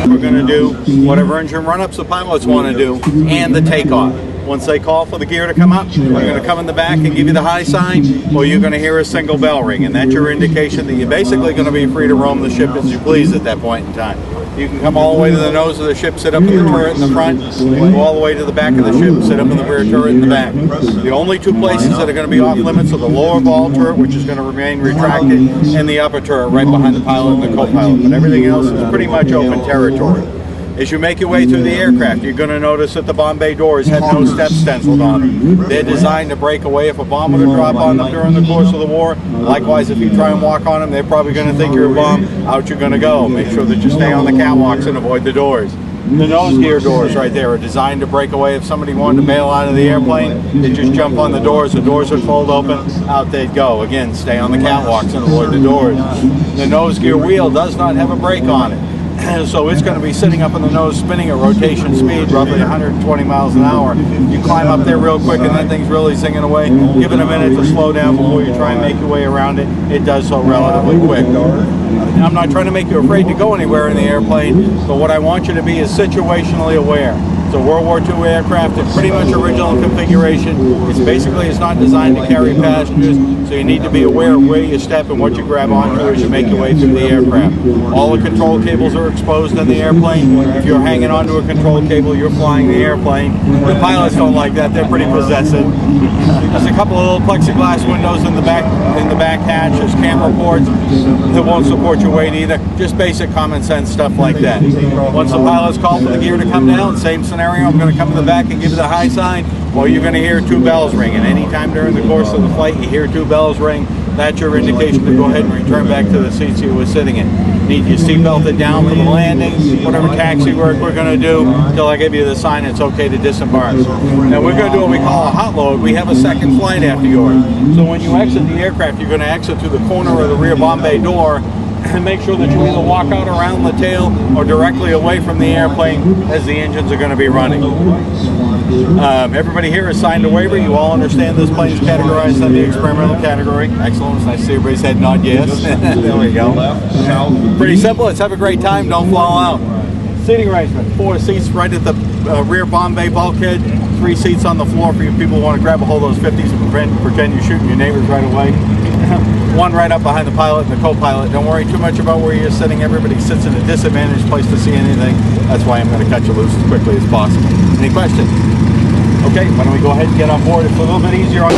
We're going to do whatever engine run-ups the pilots want to do, and the takeoff. Once they call for the gear to come up, we're going to come in the back and give you the high sign, or you're going to hear a single bell ring, and that's your indication that you're basically going to be free to roam the ship as you please at that point in time. You can come all the way to the nose of the ship, sit up in the turret in the front, go all the way to the back of the ship, sit up in the rear turret in the back. The only two places that are going to be off limits are the lower ball turret, which is going to remain retracted, and the upper turret right behind the pilot and the co-pilot. But everything else is pretty much open territory. As you make your way through the aircraft, you're going to notice that the bomb bay doors have no steps stenciled on them. They're designed to break away if a bomb were to drop on them during the course of the war. Likewise, if you try and walk on them, they're probably going to think you're a bomb. Out you're going to go. Make sure that you stay on the catwalks and avoid the doors. The nose gear doors right there are designed to break away if somebody wanted to bail out of the airplane. They just jump on the doors would fold open, out they'd go. Again, stay on the catwalks and avoid the doors. The nose gear wheel does not have a brake on it. So it's going to be sitting up in the nose, spinning at rotation speed, roughly 120 miles an hour. You climb up there real quick and that thing's really singing away. Give it a minute to slow down before you try and make your way around it. It does so relatively quick. I'm not trying to make you afraid to go anywhere in the airplane, but what I want you to be is situationally aware. It's a World War II aircraft in pretty much original configuration. It's not designed to carry passengers, so you need to be aware of where you step and what you grab onto as you make your way through the aircraft. All the control cables are exposed in the airplane. If you're hanging onto a control cable, you're flying the airplane. The pilots don't like that. They're pretty possessive. There's a couple of little plexiglass windows in the back hatch. There's camera ports that won't support your weight either. Just basic common sense stuff like that. Once the pilots call for the gear to come down, same scenario. I'm going to come in the back and give you the high sign, or you're going to hear two bells ring. And anytime during the course of the flight you hear two bells ring, that's your indication to go ahead and return back to the seats you were sitting in. Need your seat belted down for the landing, whatever taxi work we're going to do, until I give you the sign it's okay to disembark. Now we're going to do what we call a hot load. We have a second flight after yours. So when you exit the aircraft, you're going to exit through the corner of the rear bomb bay door, and make sure that you either walk out around the tail or directly away from the airplane as the engines are going to be running. Everybody here has signed a waiver. You all understand this plane is categorized in the experimental category. Excellent. It's nice to see everybody's head nod yes. There we go. Pretty simple. Let's have a great time. Don't fall out. Seating arrangement. 4 seats right at the rear bomb bay bulkhead. 3 seats on the floor for you people who want to grab a hold of those 50s and pretend you're shooting your neighbors right away. 1 right up behind the pilot and the co-pilot. Don't worry too much about where you're sitting. Everybody sits in a disadvantaged place to see anything. That's why I'm going to cut you loose as quickly as possible. Any questions? Okay, why don't we go ahead and get on board. It's a little bit easier on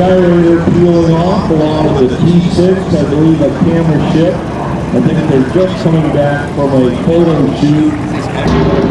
gyrator peeling off along with the T6, I believe a camera ship. I think they're just coming back from a photo shoot.